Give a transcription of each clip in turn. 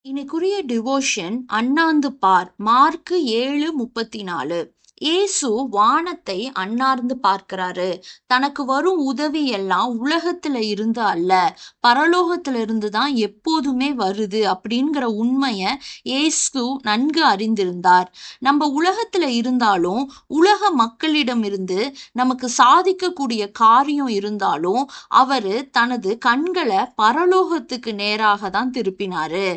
இன்னைக்குரிய devotion அண்ணாந்து பார் mark 7:34. இயேசு வானத்தை அண்ணார்ந்து பார்க்கிறாரு. தனக்கு வரும் உதவி எல்லாம் உலகத்துல இருந்து அல்ல, பரலோகத்துல இருந்து தான் எப்போதுமே வருது அப்படிங்கிற உண்மைய இயேசு நன்கு அறிந்திருந்தார். நம்ம உலகத்துல இருந்தாலும் உலக மக்களிடம் இருந்து நமக்கு சாதிக்கக்கூடிய காரியம் இருந்தாலும் அவரு தனது கண்களை பரலோகத்துக்கு நேராக தான் திருப்பினாரு.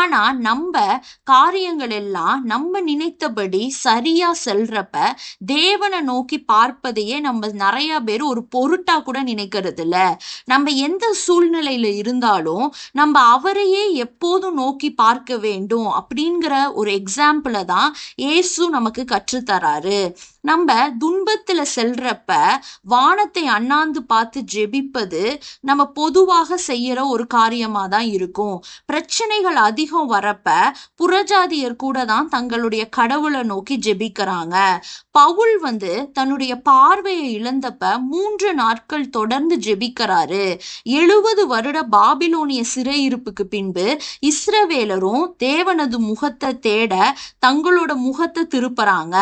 ஆனா நம்ம காரியங்கள் எல்லாம் நம்ம நினைத்தபடி சரியா செல்றப்ப தேவனை நோக்கி பார்ப்பதையே நம்ம நிறைய பேர் ஒரு பொருட்டா கூட நினைக்கிறது இல்ல. நம்ம எந்த சூழ்நிலையில இருந்தாலும் நம்ம அவரையே எப்போதும் நோக்கி பார்க்க வேண்டும் அப்படிங்கிற ஒரு எக்ஸாம்பிள தான் இயேசு நமக்கு கற்றுத்தராரு. நம்ம துன்பத்துல செல்றப்ப வானத்தை அண்ணாந்து பார்த்து ஜெபிப்பது நம்ம பொதுவாக செய்யற ஒரு காரியமா தான் இருக்கும். பிரச்சனைகள் அதிகம் வரப்ப புறஜாதியர் கூட தான் தங்களுடைய கடவுளை நோக்கி ஜெபிக்கிறாங்க. பவுல் தன்னுடைய பார்வையை இழந்தப்ப 3 நாட்கள் தொடர்ந்து ஜெபிக்கிறாரு. 70 வருட பாபிலோனிய சிறையிருப்புக்கு பின்பு இஸ்ரவேலரும் தேவனது முகத்தை தேட தங்களோட முகத்தை திருப்புறாங்க.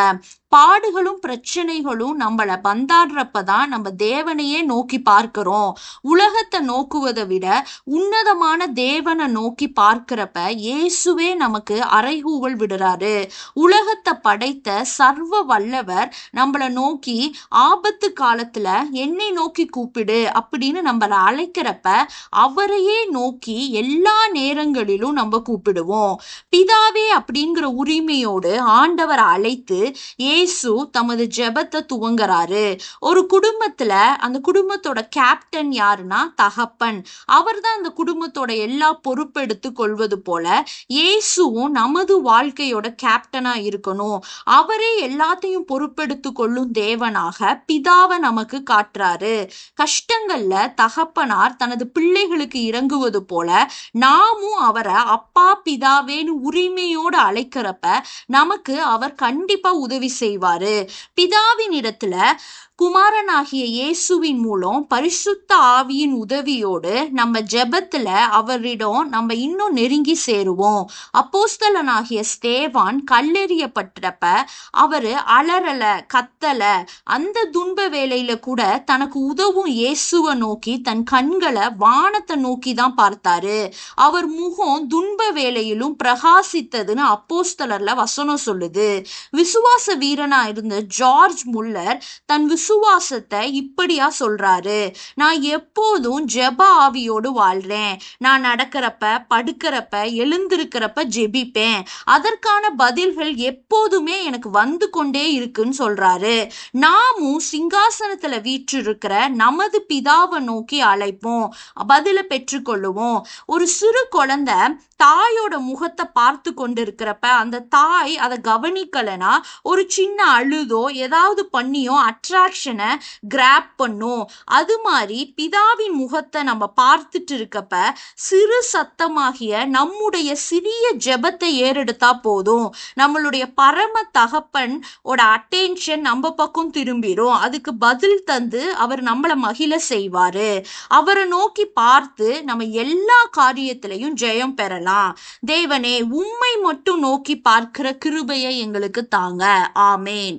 பாடுகளும் பிரச்சனைகளும் நம்மள பந்தாடுறப்பதான் நம்ம தேவனையே நோக்கி பார்க்கிறோம். உலகத்தை நோக்குவதை விட உன்னதமான தேவனை நோக்கி பார்க்கிறப்ப இயேசுவே நமக்கு அறைகூவல் விடுறாரு. உலகத்தை படைத்த சர்வ வல்லவர் நம்மள நோக்கி ஆபத்து காலத்துல என்னை நோக்கி கூப்பிடு அப்படின்னு நம்மள அழைக்கிறப்ப அவரையே நோக்கி எல்லா நேரங்களிலும் நம்ம கூப்பிடுவோம். பிதாவே அப்படிங்கிற உரிமையோடு ஆண்டவர் அழைத்து இயேசு தமது ஜெபத்தை துவங்குறாரு. ஒரு குடும்பத்துல அந்த குடும்பத்தோட கேப்டன் யாருன்னா தகப்பன். அவர் தான் அந்த குடும்பத்தோட எல்லா பொறுப்பெடுத்து கொள்வது போல இயேசுவும் நமது வாழ்க்கையோட கேப்டனா இருக்கணும். அவரே எல்லாத்தையும் பொறுப்பெடுத்து கொள்ளும் தேவனாக பிதாவை நமக்கு காட்டுறாரு. கஷ்டங்கள்ல தகப்பனார் தனது பிள்ளைகளுக்கு இறங்குவது போல நாமும் அவரை அப்பா பிதாவேன்னு உரிமையோடு அழைக்கிறப்ப நமக்கு அவர் கண்டிப்பா உதவி செய்வாரு. பிதாவின் இடத்துல குமாரனாகிய இயேசுவின் மூலம் பரிசுத்த ஆவியின் உதவியோடு நம்ம ஜெபத்துல அவரிடம் நம்ம இன்னும் நெருங்கி சேருவோம். அப்போஸ்தலனாகிய ஸ்தேவான் கல்லெறியப்பட்டப்ப அவரு அலறல, கத்தல. அந்த துன்ப வேளையில கூட தனக்கு உதவும் இயேசுவை நோக்கி தன் கண்களை வானத்தை நோக்கி தான் பார்த்தாரு. அவர் முகம் துன்ப வேளையிலும் பிரகாசித்ததுன்னு அப்போஸ்தலர்ல வசனம் சொல்லுது. விசுவாச வீரனா இருந்த ஜார்ஜ் முல்லர் தன் விசுவாசத்தை இப்படியா சொல்றாரு: நான் எப்போதும் ஜெப ஆவியோடு வாழ்றேன். நான் நடக்கிறப்ப, படுக்கிறப்ப, எழுந்திருக்கிறப்ப ஜெபிப்பேன். அதற்கான பதில்கள் எப்போதுமே எனக்கு வந்து கொண்டே இருக்குன்னு சொல்றாரு. நாமும் சிங்காசனத்துல வீற்றிருக்கிற நமது பிதாவை நோக்கி அழைப்போம், பதில பெற்றுக்கொள்ளுவோம். ஒரு சிறு குழந்தை தாயோட முகத்தை பார்த்து கொண்டு இருக்கிறப்ப அந்த தாய் அதை கவனிக்கலனா ஒரு சின்ன அழுதோ ஏதாவது பண்ணியோ அட்ராக்ஷனை கிராப் பண்ணும். அது மாதிரி பிதாவின் முகத்தை நம்ம பார்த்துட்டு இருக்கப்ப சிறு சத்தமாகிய நம்முடைய சிறிய ஜெபத்தை ஏறெடுத்தா போதும், நம்மளுடைய பரம தகப்பன் ஓட அட்டென்ஷன் நம்ம பக்கம் திரும்பிடும். அதுக்கு பதில் தந்து அவர் நம்மளை மகிழ செய்வாரு. அவரை நோக்கி பார்த்து நம்ம எல்லா காரியத்திலையும் ஜெயம் பெறலாம். தேவனே, உம்மை மட்டும் நோக்கி பார்க்கிற கிருபையை எங்களுக்கு தாங்க. ஆமேன்.